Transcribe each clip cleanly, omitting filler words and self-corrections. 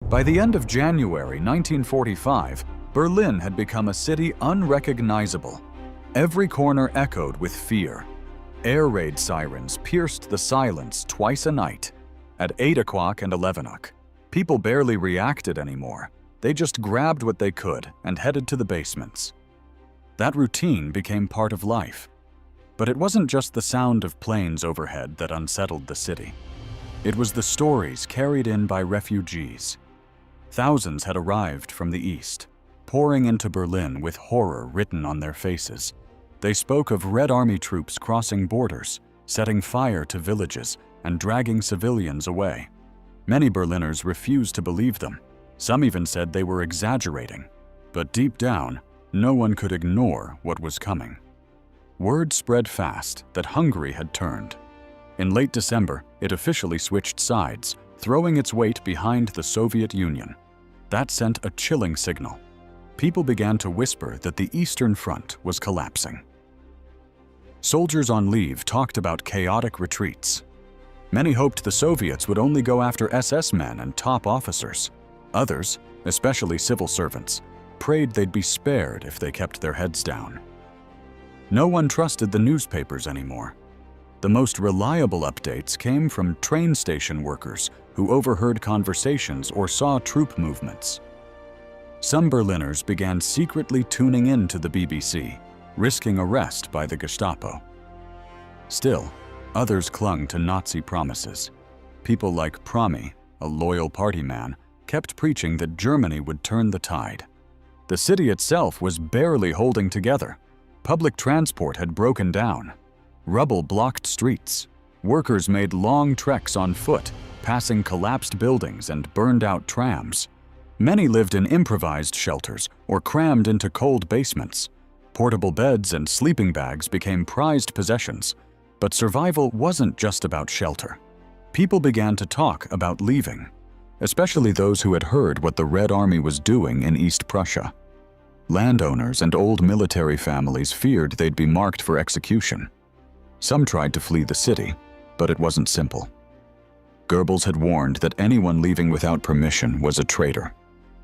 By the end of January 1945, Berlin had become a city unrecognizable. Every corner echoed with fear. Air raid sirens pierced the silence twice a night, at 8 o'clock and 11 o'clock. People barely reacted anymore. They just grabbed what they could and headed to the basements. That routine became part of life. But it wasn't just the sound of planes overhead that unsettled the city. It was the stories carried in by refugees. Thousands had arrived from the east, pouring into Berlin with horror written on their faces. They spoke of Red Army troops crossing borders, setting fire to villages, and dragging civilians away. Many Berliners refused to believe them. Some even said they were exaggerating. But deep down, no one could ignore what was coming. Word spread fast that Hungary had turned. In late December, it officially switched sides, throwing its weight behind the Soviet Union. That sent a chilling signal. People began to whisper that the Eastern Front was collapsing. Soldiers on leave talked about chaotic retreats. Many hoped the Soviets would only go after SS men and top officers. Others, especially civil servants, prayed they'd be spared if they kept their heads down. No one trusted the newspapers anymore. The most reliable updates came from train station workers who overheard conversations or saw troop movements. Some Berliners began secretly tuning in to the BBC, risking arrest by the Gestapo. Still, others clung to Nazi promises. People like Promi, a loyal party man, kept preaching that Germany would turn the tide. The city itself was barely holding together. Public transport had broken down. Rubble blocked streets. Workers made long treks on foot, passing collapsed buildings and burned-out trams. Many lived in improvised shelters or crammed into cold basements. Portable beds and sleeping bags became prized possessions. But survival wasn't just about shelter. People began to talk about leaving, especially those who had heard what the Red Army was doing in East Prussia. Landowners and old military families feared they'd be marked for execution. Some tried to flee the city, but it wasn't simple. Goebbels had warned that anyone leaving without permission was a traitor.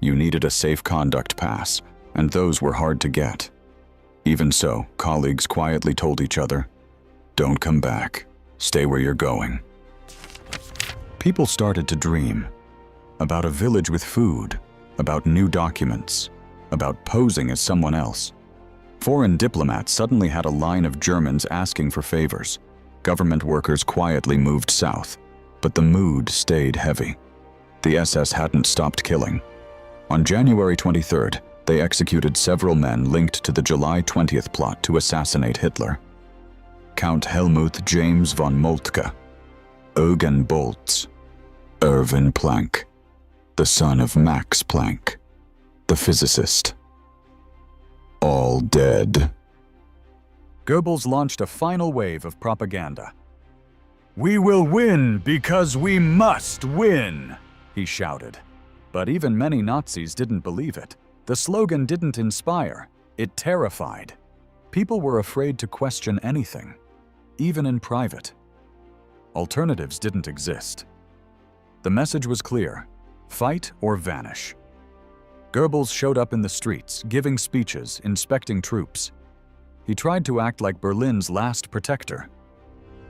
You needed a safe conduct pass, and those were hard to get. Even so, colleagues quietly told each other, "Don't come back. Stay where you're going." People started to dream about a village with food, about new documents, about posing as someone else. Foreign diplomats suddenly had a line of Germans asking for favors. Government workers quietly moved south, but the mood stayed heavy. The SS hadn't stopped killing. On January 23rd, they executed several men linked to the July 20th plot to assassinate Hitler. Count Helmuth James von Moltke, Eugen Boltz, Erwin Planck, the son of Max Planck, the physicist. All dead. Goebbels launched a final wave of propaganda. "We will win because we must win," he shouted. But even many Nazis didn't believe it. The slogan didn't inspire, it terrified. People were afraid to question anything, even in private. Alternatives didn't exist. The message was clear: fight or vanish. Goebbels showed up in the streets, giving speeches, inspecting troops. He tried to act like Berlin's last protector.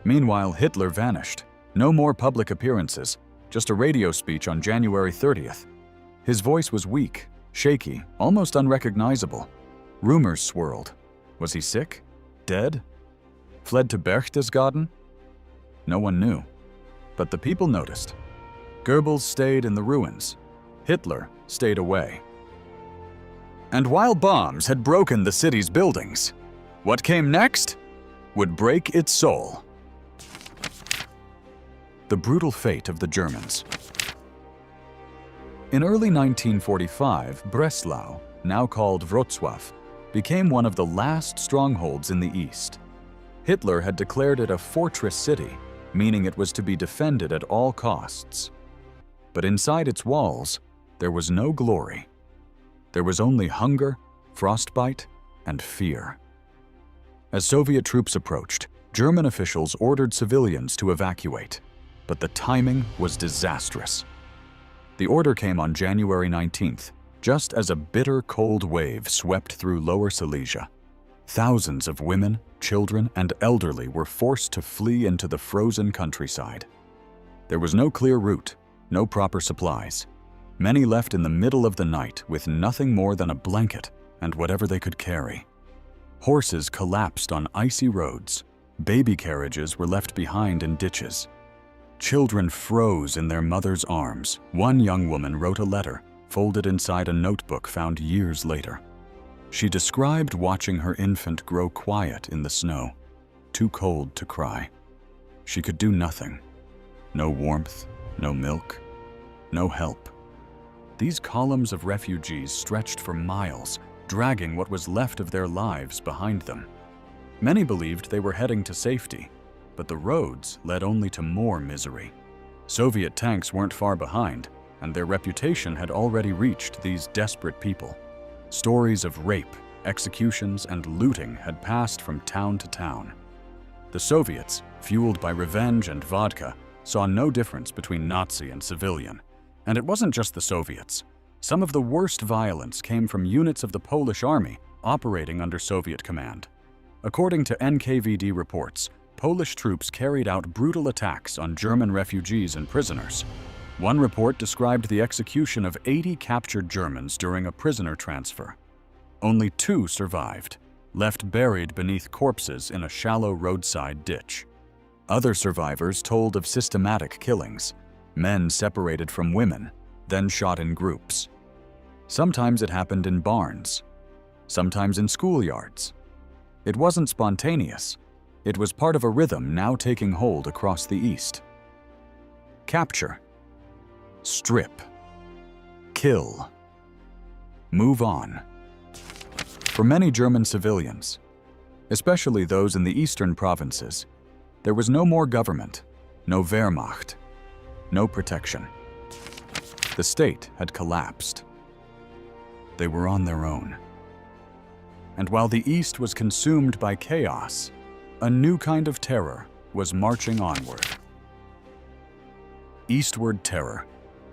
Meanwhile, Hitler vanished. No more public appearances, just a radio speech on January 30th. His voice was weak, shaky, almost unrecognizable. Rumors swirled. Was he sick? Dead? Fled to Berchtesgaden? No one knew. But the people noticed. Goebbels stayed in the ruins. Hitler stayed away. And while bombs had broken the city's buildings, what came next would break its soul. The brutal fate of the Germans. In early 1945, Breslau, now called Wrocław, became one of the last strongholds in the east. Hitler had declared it a fortress city, meaning it was to be defended at all costs. But inside its walls, there was no glory. There was only hunger, frostbite, and fear. As Soviet troops approached, German officials ordered civilians to evacuate, but the timing was disastrous. The order came on January 19th, just as a bitter cold wave swept through Lower Silesia. Thousands of women, children, and elderly were forced to flee into the frozen countryside. There was no clear route, no proper supplies. Many left in the middle of the night with nothing more than a blanket and whatever they could carry. Horses collapsed on icy roads. Baby carriages were left behind in ditches. Children froze in their mother's arms. One young woman wrote a letter, folded inside a notebook found years later. She described watching her infant grow quiet in the snow, too cold to cry. She could do nothing. No warmth, no milk, no help. These columns of refugees stretched for miles, dragging what was left of their lives behind them. Many believed they were heading to safety, but the roads led only to more misery. Soviet tanks weren't far behind, and their reputation had already reached these desperate people. Stories of rape, executions, and looting had passed from town to town. The Soviets, fueled by revenge and vodka, saw no difference between Nazi and civilian. And it wasn't just the Soviets. Some of the worst violence came from units of the Polish army operating under Soviet command. According to NKVD reports, Polish troops carried out brutal attacks on German refugees and prisoners. One report described the execution of 80 captured Germans during a prisoner transfer. Only 2 survived, left buried beneath corpses in a shallow roadside ditch. Other survivors told of systematic killings, men separated from women, then shot in groups. Sometimes it happened in barns, sometimes in schoolyards. It wasn't spontaneous. It was part of a rhythm now taking hold across the East. Capture, strip, kill, move on. For many German civilians, especially those in the eastern provinces, there was no more government, no Wehrmacht, no protection. The state had collapsed. They were on their own. And while the East was consumed by chaos, a new kind of terror was marching onward. Eastward terror,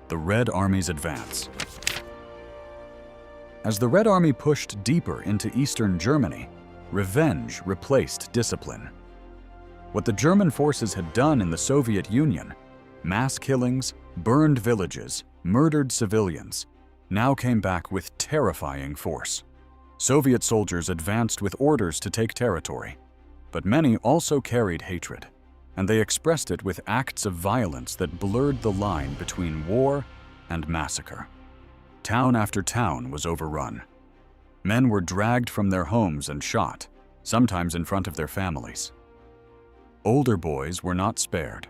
the Red Army's advance. As the Red Army pushed deeper into eastern Germany, revenge replaced discipline. What the German forces had done in the Soviet Union, mass killings, burned villages, murdered civilians, now came back with terrifying force. Soviet soldiers advanced with orders to take territory, but many also carried hatred, and they expressed it with acts of violence that blurred the line between war and massacre. Town after town was overrun. Men were dragged from their homes and shot, sometimes in front of their families. Older boys were not spared.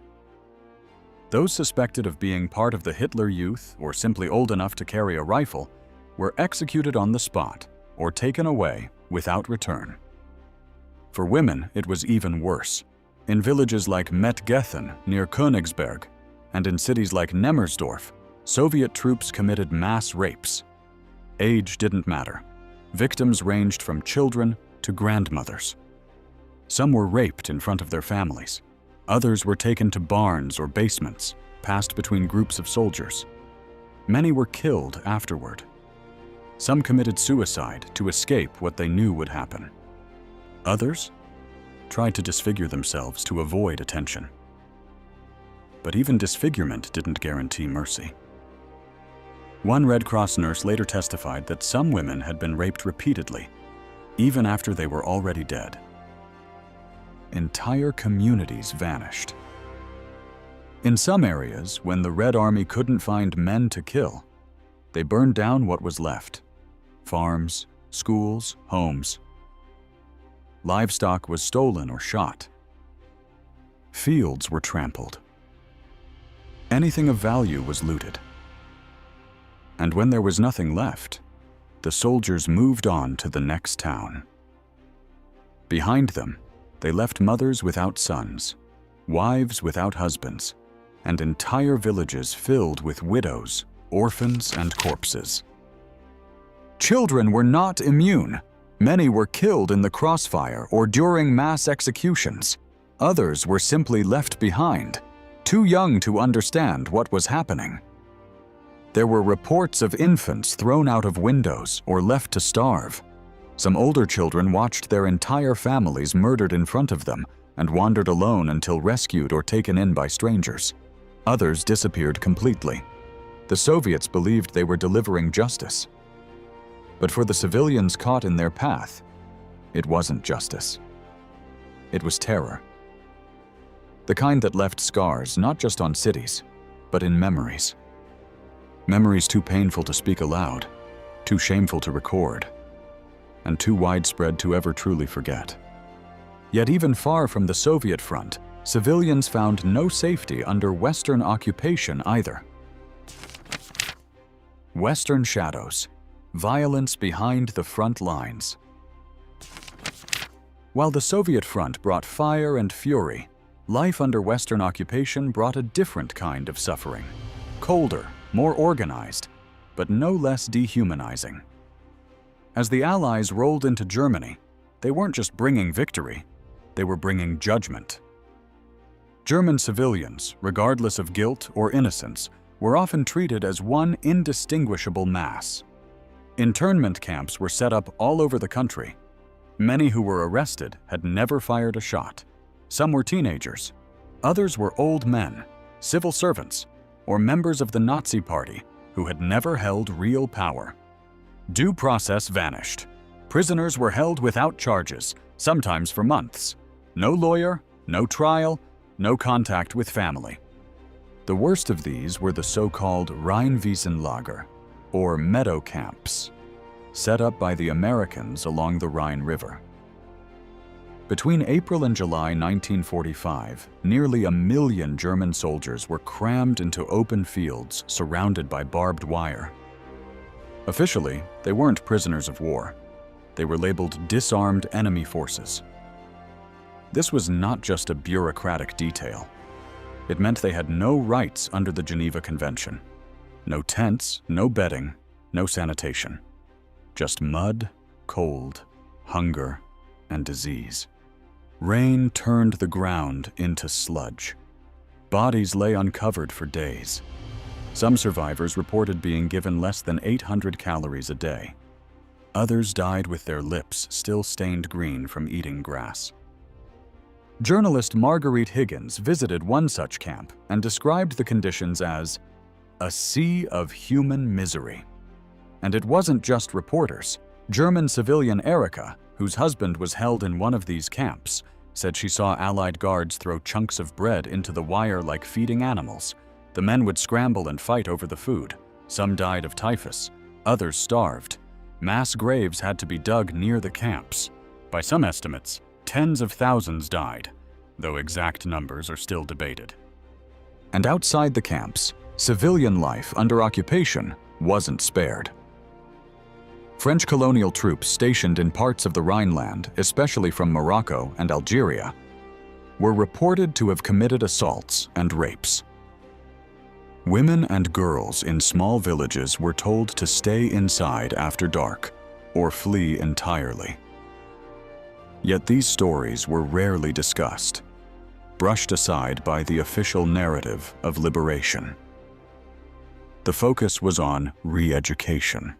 Those suspected of being part of the Hitler Youth or simply old enough to carry a rifle were executed on the spot or taken away without return. For women, it was even worse. In villages like Mettgethen near Königsberg and in cities like Nemmersdorf, Soviet troops committed mass rapes. Age didn't matter. Victims ranged from children to grandmothers. Some were raped in front of their families. Others were taken to barns or basements, passed between groups of soldiers. Many were killed afterward. Some committed suicide to escape what they knew would happen. Others tried to disfigure themselves to avoid attention. But even disfigurement didn't guarantee mercy. One Red Cross nurse later testified that some women had been raped repeatedly, even after they were already dead. Entire communities vanished. In some areas, when the Red Army couldn't find men to kill, they burned down what was left: farms, schools, homes. Livestock was stolen or shot. Fields were trampled. Anything of value was looted. And when there was nothing left, the soldiers moved on to the next town. Behind them, they left mothers without sons, wives without husbands, and entire villages filled with widows, orphans, and corpses. Children were not immune. Many were killed in the crossfire or during mass executions. Others were simply left behind, too young to understand what was happening. There were reports of infants thrown out of windows or left to starve. Some older children watched their entire families murdered in front of them and wandered alone until rescued or taken in by strangers. Others disappeared completely. The Soviets believed they were delivering justice. But for the civilians caught in their path, it wasn't justice. It was terror. The kind that left scars not just on cities, but in memories. Memories too painful to speak aloud, too shameful to record, and too widespread to ever truly forget. Yet even far from the Soviet front, civilians found no safety under Western occupation either. Western shadows, violence behind the front lines. While the Soviet front brought fire and fury, life under Western occupation brought a different kind of suffering. Colder, more organized, but no less dehumanizing. As the Allies rolled into Germany, they weren't just bringing victory, they were bringing judgment. German civilians, regardless of guilt or innocence, were often treated as one indistinguishable mass. Internment camps were set up all over the country. Many who were arrested had never fired a shot. Some were teenagers. Others were old men, civil servants, or members of the Nazi Party who had never held real power. Due process vanished. Prisoners were held without charges, sometimes for months. No lawyer, no trial, no contact with family. The worst of these were the so-called Rheinwiesenlager, or meadow camps, set up by the Americans along the Rhine River. Between April and July 1945, nearly 1 million German soldiers were crammed into open fields surrounded by barbed wire. Officially, they weren't prisoners of war. They were labeled disarmed enemy forces. This was not just a bureaucratic detail. It meant they had no rights under the Geneva Convention. No tents, no bedding, no sanitation. Just mud, cold, hunger, and disease. Rain turned the ground into sludge. Bodies lay uncovered for days. Some survivors reported being given less than 800 calories a day. Others died with their lips still stained green from eating grass. Journalist Marguerite Higgins visited one such camp and described the conditions as a sea of human misery. And it wasn't just reporters. German civilian Erika, whose husband was held in one of these camps, said she saw Allied guards throw chunks of bread into the wire like feeding animals. The men would scramble and fight over the food. Some died of typhus, others starved. Mass graves had to be dug near the camps. By some estimates, tens of thousands died, though exact numbers are still debated. And outside the camps, civilian life under occupation wasn't spared. French colonial troops stationed in parts of the Rhineland, especially from Morocco and Algeria, were reported to have committed assaults and rapes. Women and girls in small villages were told to stay inside after dark or flee entirely. Yet these stories were rarely discussed, brushed aside by the official narrative of liberation. The focus was on re-education.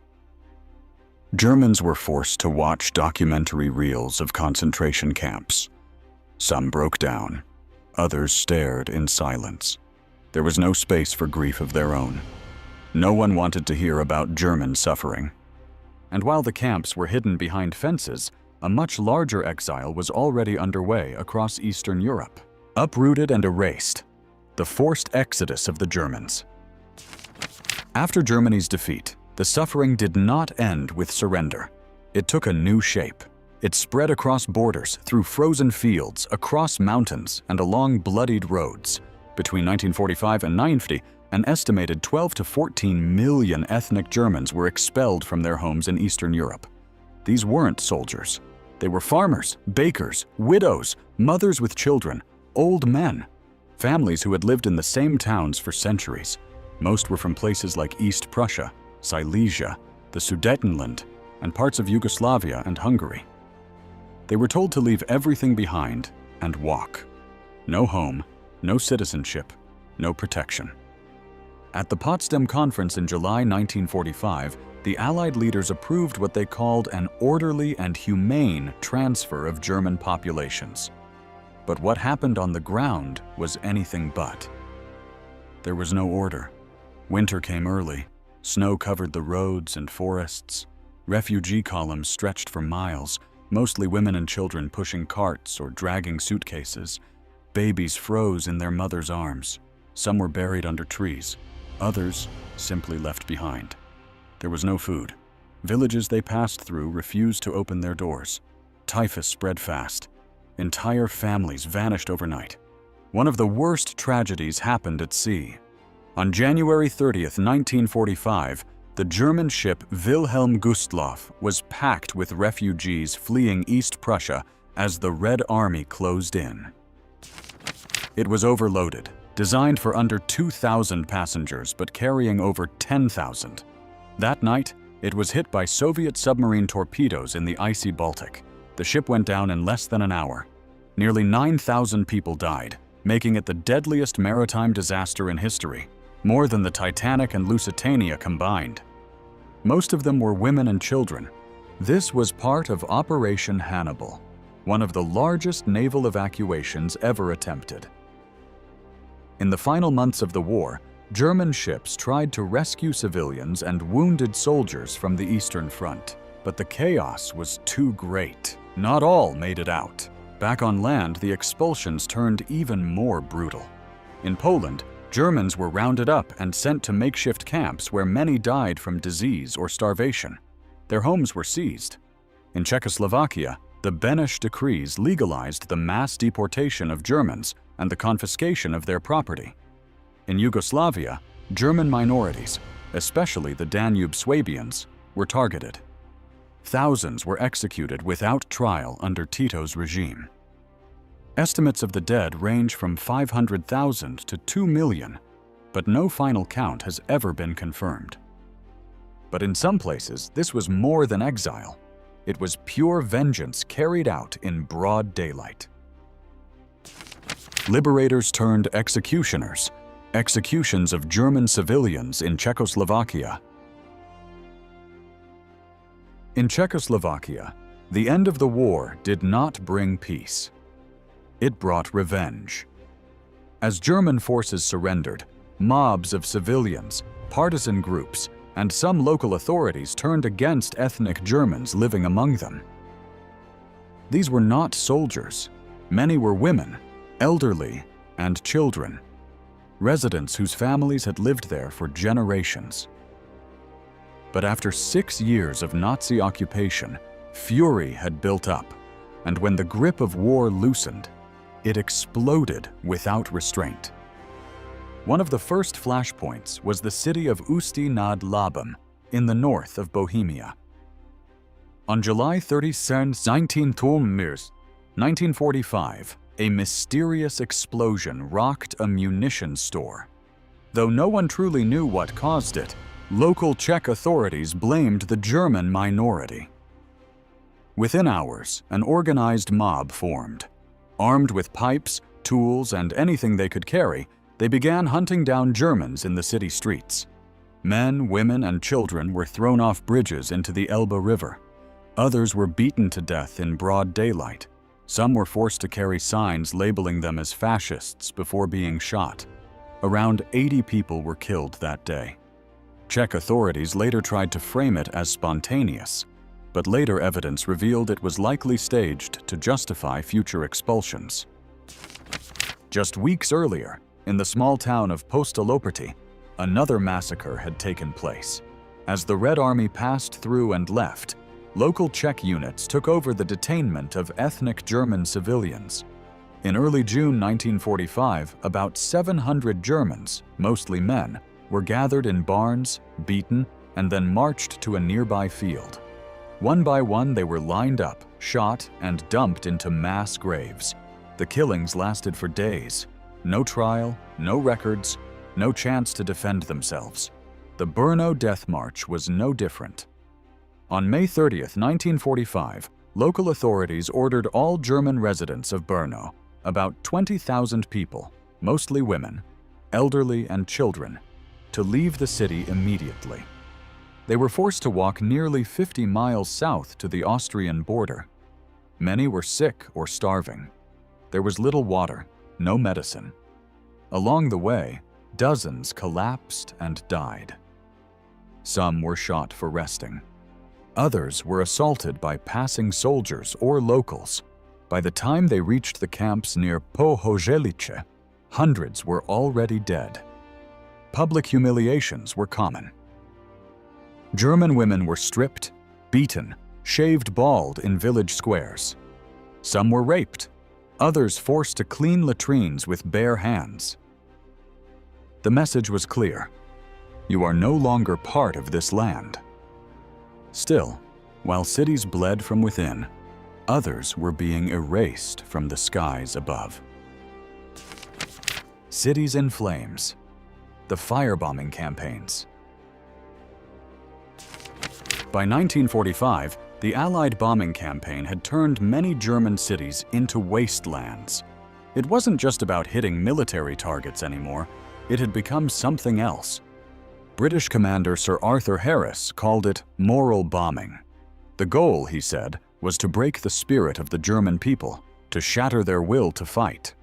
Germans were forced to watch documentary reels of concentration camps. Some broke down, others stared in silence. There was no space for grief of their own. No one wanted to hear about German suffering. And while the camps were hidden behind fences, a much larger exile was already underway across Eastern Europe. Uprooted and erased, the forced exodus of the Germans. After Germany's defeat, the suffering did not end with surrender. It took a new shape. It spread across borders, through frozen fields, across mountains, and along bloodied roads. Between 1945 and 1990, an estimated 12 to 14 million ethnic Germans were expelled from their homes in Eastern Europe. These weren't soldiers. They were farmers, bakers, widows, mothers with children, old men, families who had lived in the same towns for centuries. Most were from places like East Prussia, Silesia, the Sudetenland, and parts of Yugoslavia and Hungary. They were told to leave everything behind and walk. No home, no citizenship, no protection. At the Potsdam Conference in July 1945, the Allied leaders approved what they called an orderly and humane transfer of German populations. But what happened on the ground was anything but. There was no order. Winter came early. Snow covered the roads and forests. Refugee columns stretched for miles, mostly women and children pushing carts or dragging suitcases. Babies froze in their mothers' arms. Some were buried under trees. Others simply left behind. There was no food. Villages they passed through refused to open their doors. Typhus spread fast. Entire families vanished overnight. One of the worst tragedies happened at sea. On January 30th, 1945, the German ship Wilhelm Gustloff was packed with refugees fleeing East Prussia as the Red Army closed in. It was overloaded, designed for under 2,000 passengers but carrying over 10,000. That night, it was hit by Soviet submarine torpedoes in the icy Baltic. The ship went down in less than an hour. Nearly 9,000 people died, making it the deadliest maritime disaster in history, more than the Titanic and Lusitania combined. Most of them were women and children. This was part of Operation Hannibal, one of the largest naval evacuations ever attempted. In the final months of the war, German ships tried to rescue civilians and wounded soldiers from the Eastern Front, but the chaos was too great. Not all made it out. Back on land, the expulsions turned even more brutal. In Poland, Germans were rounded up and sent to makeshift camps where many died from disease or starvation. Their homes were seized. In Czechoslovakia, the Beneš decrees legalized the mass deportation of Germans and the confiscation of their property. In Yugoslavia, German minorities, especially the Danube Swabians, were targeted. Thousands were executed without trial under Tito's regime. Estimates of the dead range from 500,000 to 2 million, but no final count has ever been confirmed. But in some places, this was more than exile. It was pure vengeance carried out in broad daylight. Liberators turned executioners. Executions of German civilians in Czechoslovakia. In Czechoslovakia, the end of the war did not bring peace. It brought revenge. As German forces surrendered, mobs of civilians, partisan groups, and some local authorities turned against ethnic Germans living among them. These were not soldiers. Many were women, elderly, and children. Residents whose families had lived there for generations. But after 6 years of Nazi occupation, fury had built up, and when the grip of war loosened, it exploded without restraint. One of the first flashpoints was the city of Ústí nad Labem in the north of Bohemia. On July 30, 1945, a mysterious explosion rocked a munitions store. Though no one truly knew what caused it, local Czech authorities blamed the German minority. Within hours, an organized mob formed. Armed with pipes, tools, and anything they could carry, they began hunting down Germans in the city streets. Men, women, and children were thrown off bridges into the Elbe River. Others were beaten to death in broad daylight. Some were forced to carry signs labeling them as fascists before being shot. Around 80 people were killed that day. Czech authorities later tried to frame it as spontaneous, but later evidence revealed it was likely staged to justify future expulsions. Just weeks earlier, in the small town of Postoloprty, another massacre had taken place. As the Red Army passed through and left, local Czech units took over the detainment of ethnic German civilians. In early June 1945, about 700 Germans, mostly men, were gathered in barns, beaten, and then marched to a nearby field. One by one, they were lined up, shot, and dumped into mass graves. The killings lasted for days. No trial, no records, no chance to defend themselves. The Brno Death March was no different. On May 30, 1945, local authorities ordered all German residents of Brno, about 20,000 people, mostly women, elderly, and children, to leave the city immediately. They were forced to walk nearly 50 miles south to the Austrian border. Many were sick or starving. There was little water, no medicine. Along the way, dozens collapsed and died. Some were shot for resting. Others were assaulted by passing soldiers or locals. By the time they reached the camps near Pohojelice, hundreds were already dead. Public humiliations were common. German women were stripped, beaten, shaved bald in village squares. Some were raped, others forced to clean latrines with bare hands. The message was clear: you are no longer part of this land. Still, while cities bled from within, others were being erased from the skies above. Cities in flames. The firebombing campaigns. By 1945, the Allied bombing campaign had turned many German cities into wastelands. It wasn't just about hitting military targets anymore, it had become something else. British commander Sir Arthur Harris called it moral bombing. The goal, he said, was to break the spirit of the German people, to shatter their will to fight.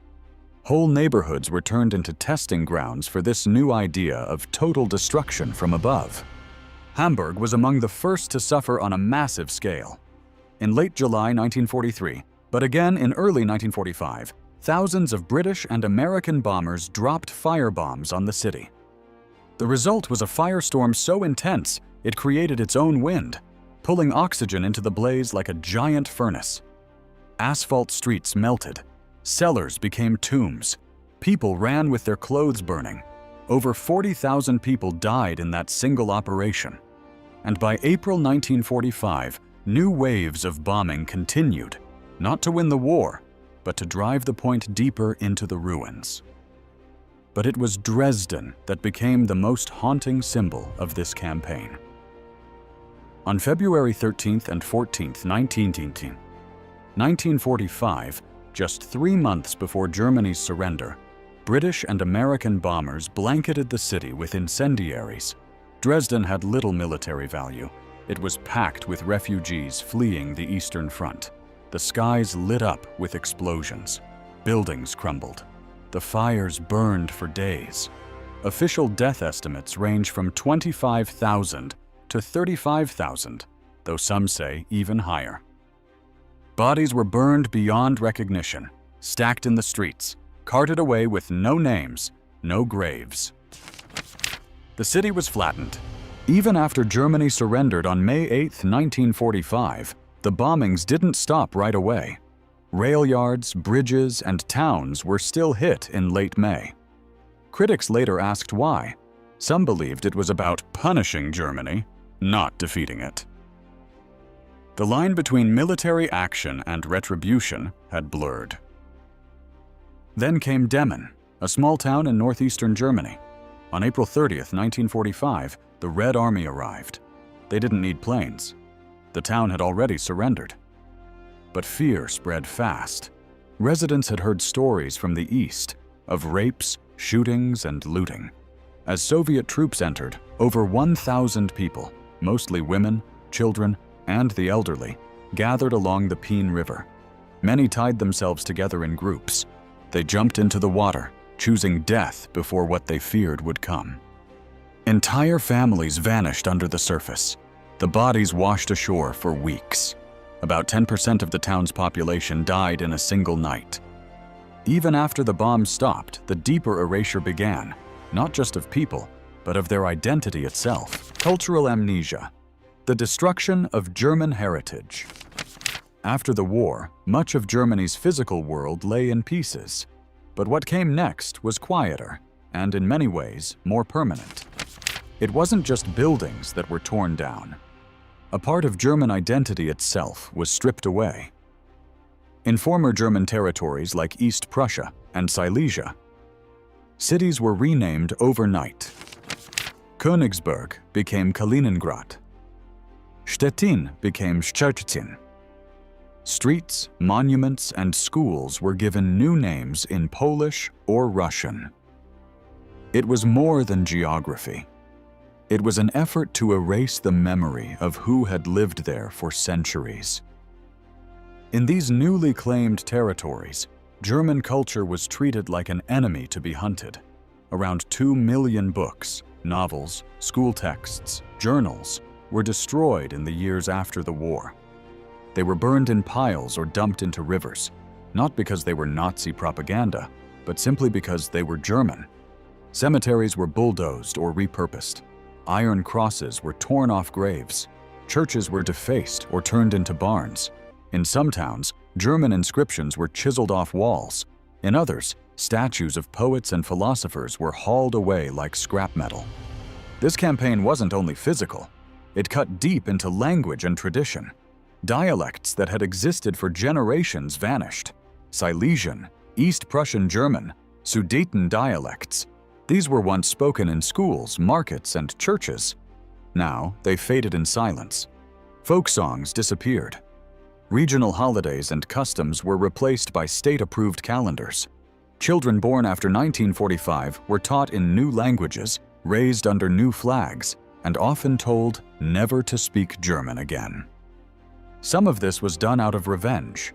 Whole neighborhoods were turned into testing grounds for this new idea of total destruction from above. Hamburg was among the first to suffer on a massive scale. In late July 1943, but again in early 1945, thousands of British and American bombers dropped firebombs on the city. The result was a firestorm so intense it created its own wind, pulling oxygen into the blaze like a giant furnace. Asphalt streets melted. Cellars became tombs. People ran with their clothes burning. Over 40,000 people died in that single operation. And by April 1945, new waves of bombing continued, not to win the war, but to drive the point deeper into the ruins. But it was Dresden that became the most haunting symbol of this campaign. On February 13th and 14th, 1945, just 3 months before Germany's surrender, British and American bombers blanketed the city with incendiaries. Dresden had little military value. It was packed with refugees fleeing the Eastern Front. The skies lit up with explosions. Buildings crumbled. The fires burned for days. Official death estimates range from 25,000 to 35,000, though some say even higher. Bodies were burned beyond recognition, stacked in the streets, carted away with no names, no graves. The city was flattened. Even after Germany surrendered on May 8, 1945, the bombings didn't stop right away. Rail yards, bridges, and towns were still hit in late May. Critics later asked why. Some believed it was about punishing Germany, not defeating it. The line between military action and retribution had blurred. Then came Demmin, a small town in northeastern Germany. On April 30th, 1945, the Red Army arrived. They didn't need planes. The town had already surrendered. But fear spread fast. Residents had heard stories from the east of rapes, shootings, and looting. As Soviet troops entered, over 1,000 people, mostly women, children, and the elderly, gathered along the Peene River. Many tied themselves together in groups. They jumped into the water, choosing death before what they feared would come. Entire families vanished under the surface. The bodies washed ashore for weeks. About 10% of the town's population died in a single night. Even after the bombs stopped, the deeper erasure began, not just of people, but of their identity itself. Cultural amnesia. The destruction of German heritage. After the war, much of Germany's physical world lay in pieces. But what came next was quieter, and in many ways, more permanent. It wasn't just buildings that were torn down. A part of German identity itself was stripped away. In former German territories like East Prussia and Silesia, cities were renamed overnight. Königsberg became Kaliningrad. Stettin became Szczecin. Streets, monuments, and schools were given new names in Polish or Russian. It was more than geography. It was an effort to erase the memory of who had lived there for centuries. In these newly claimed territories, German culture was treated like an enemy to be hunted. Around 2 million books, novels, school texts, journals were destroyed in the years after the war. They were burned in piles or dumped into rivers, not because they were Nazi propaganda, but simply because they were German. Cemeteries were bulldozed or repurposed. Iron crosses were torn off graves. Churches were defaced or turned into barns. In some towns, German inscriptions were chiseled off walls. In others, statues of poets and philosophers were hauled away like scrap metal. This campaign wasn't only physical. It cut deep into language and tradition. Dialects that had existed for generations vanished. Silesian, East Prussian German, Sudeten dialects. These were once spoken in schools, markets, and churches. Now, they faded in silence. Folk songs disappeared. Regional holidays and customs were replaced by state-approved calendars. Children born after 1945 were taught in new languages, raised under new flags, and often told never to speak German again. Some of this was done out of revenge.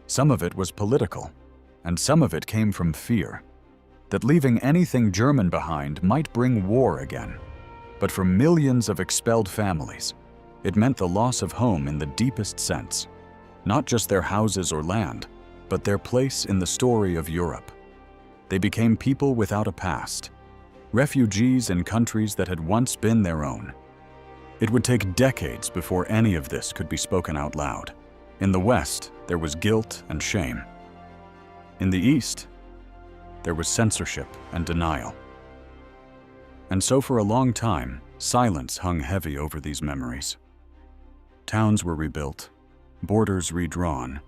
Some of it was political, and some of it came from fear that leaving anything German behind might bring war again. But for millions of expelled families, it meant the loss of home in the deepest sense. Not just their houses or land, but their place in the story of Europe. They became people without a past, refugees in countries that had once been their own. It would take decades before any of this could be spoken out loud. In the West, there was guilt and shame. In the East, there was censorship and denial. And so for a long time, silence hung heavy over these memories. Towns were rebuilt, borders redrawn,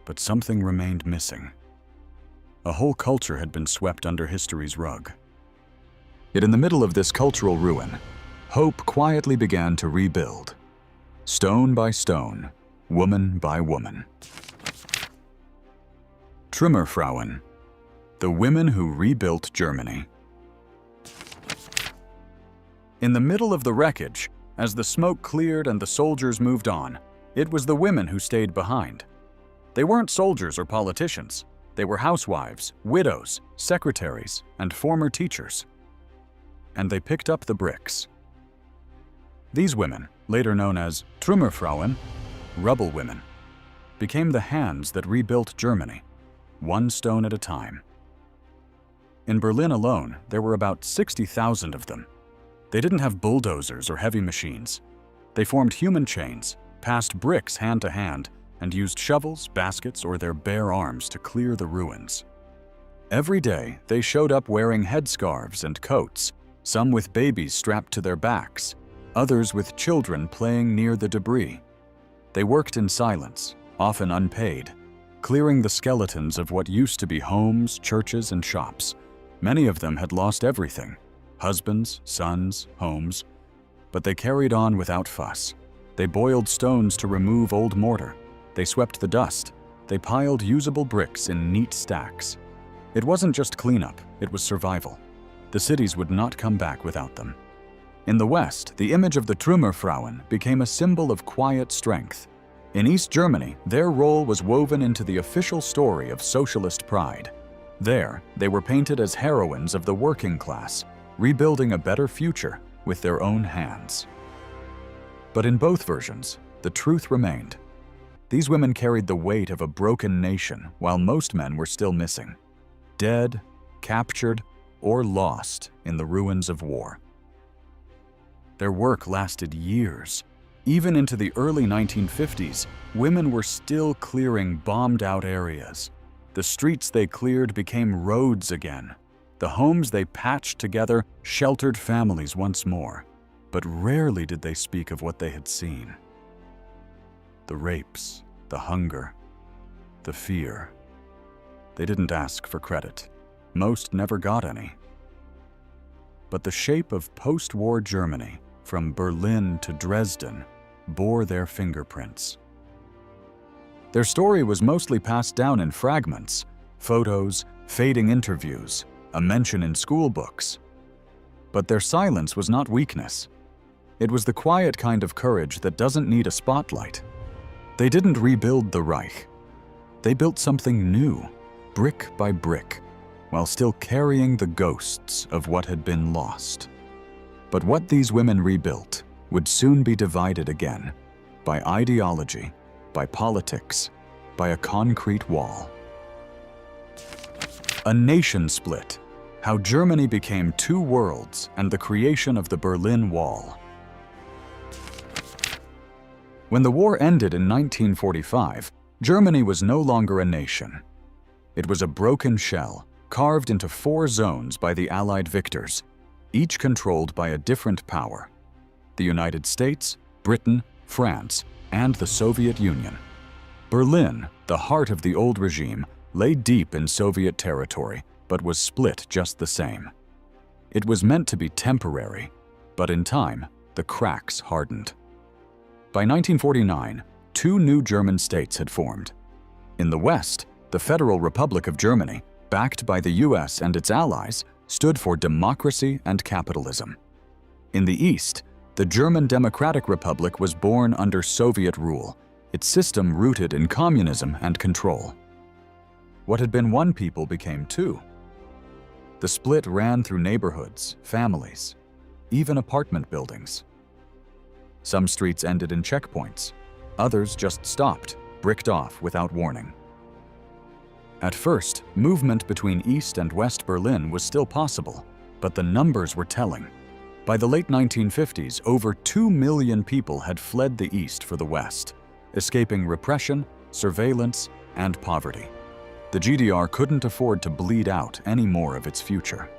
but something remained missing. A whole culture had been swept under history's rug. Yet in the middle of this cultural ruin, hope quietly began to rebuild, stone by stone, woman by woman. Trümmerfrauen, the women who rebuilt Germany. In the middle of the wreckage, as the smoke cleared and the soldiers moved on, it was the women who stayed behind. They weren't soldiers or politicians. They were housewives, widows, secretaries, and former teachers. And they picked up the bricks. These women, later known as Trümmerfrauen, rubble women, became the hands that rebuilt Germany, one stone at a time. In Berlin alone, there were about 60,000 of them. They didn't have bulldozers or heavy machines. They formed human chains, passed bricks hand to hand, and used shovels, baskets, or their bare arms to clear the ruins. Every day, they showed up wearing headscarves and coats, some with babies strapped to their backs, others with children playing near the debris. They worked in silence, often unpaid, clearing the skeletons of what used to be homes, churches, and shops. Many of them had lost everything: husbands, sons, homes. But they carried on without fuss. They boiled stones to remove old mortar. They swept the dust. They piled usable bricks in neat stacks. It wasn't just cleanup, it was survival. The cities would not come back without them. In the West, the image of the Trümmerfrauen became a symbol of quiet strength. In East Germany, their role was woven into the official story of socialist pride. There, they were painted as heroines of the working class, rebuilding a better future with their own hands. But in both versions, the truth remained. These women carried the weight of a broken nation while most men were still missing, dead, captured, or lost in the ruins of war. Their work lasted years. Even into the early 1950s, women were still clearing bombed-out areas. The streets they cleared became roads again. The homes they patched together sheltered families once more. But rarely did they speak of what they had seen. The rapes, the hunger, the fear. They didn't ask for credit. Most never got any. But the shape of post-war Germany, from Berlin to Dresden, bore their fingerprints. Their story was mostly passed down in fragments, photos, fading interviews, a mention in school books. But their silence was not weakness. It was the quiet kind of courage that doesn't need a spotlight. They didn't rebuild the Reich. They built something new, brick by brick, while still carrying the ghosts of what had been lost. But what these women rebuilt would soon be divided again, by ideology, by politics, by a concrete wall. A nation split, how Germany became two worlds and the creation of the Berlin Wall. When the war ended in 1945, Germany was no longer a nation. It was a broken shell, carved into 4 zones by the Allied victors, each controlled by a different power: the United States, Britain, France, and the Soviet Union. Berlin, the heart of the old regime, lay deep in Soviet territory, but was split just the same. It was meant to be temporary, but in time, the cracks hardened. By 1949, 2 new German states had formed. In the West, the Federal Republic of Germany, backed by the US and its allies, stood for democracy and capitalism. In the East, the German Democratic Republic was born under Soviet rule, its system rooted in communism and control. What had been one people became 2. The split ran through neighborhoods, families, even apartment buildings. Some streets ended in checkpoints. Others just stopped, bricked off without warning. At first, movement between East and West Berlin was still possible, but the numbers were telling. By the late 1950s, over 2 million people had fled the East for the West, escaping repression, surveillance, and poverty. The GDR couldn't afford to bleed out any more of its future.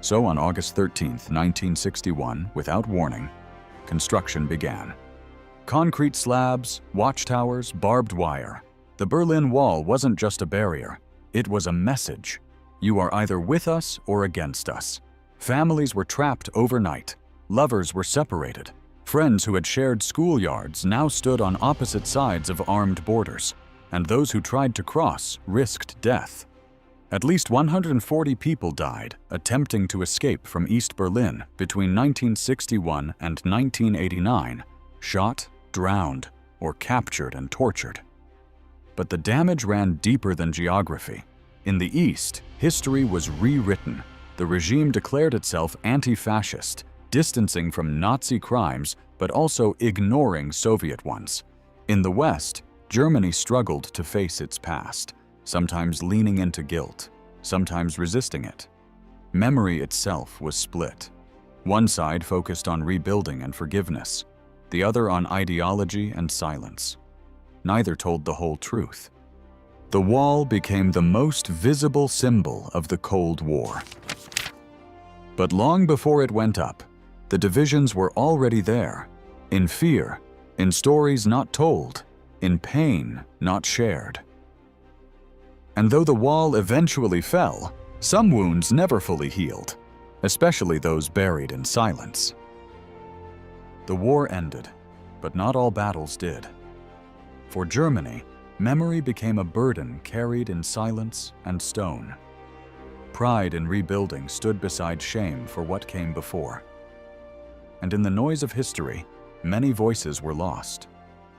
So on August 13, 1961, without warning, construction began. Concrete slabs, watchtowers, barbed wire. The Berlin Wall wasn't just a barrier, it was a message. You are either with us or against us. Families were trapped overnight. Lovers were separated. Friends who had shared schoolyards now stood on opposite sides of armed borders, and those who tried to cross risked death. At least 140 people died attempting to escape from East Berlin between 1961 and 1989, shot, drowned, or captured and tortured. But the damage ran deeper than geography. In the East, history was rewritten. The regime declared itself anti-fascist, distancing from Nazi crimes but also ignoring Soviet ones. In the West, Germany struggled to face its past, sometimes leaning into guilt, sometimes resisting it. Memory itself was split. One side focused on rebuilding and forgiveness, the other on ideology and silence. Neither told the whole truth. The wall became the most visible symbol of the Cold War. But long before it went up, the divisions were already there, in fear, in stories not told, in pain not shared. And though the wall eventually fell, some wounds never fully healed, especially those buried in silence. The war ended, but not all battles did. For Germany, memory became a burden carried in silence and stone. Pride in rebuilding stood beside shame for what came before. And in the noise of history, many voices were lost.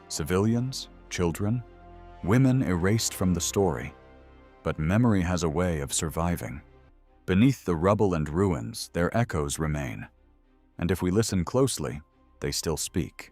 Civilians, children, women erased from the story. But memory has a way of surviving. Beneath the rubble and ruins, their echoes remain. And if we listen closely, they still speak.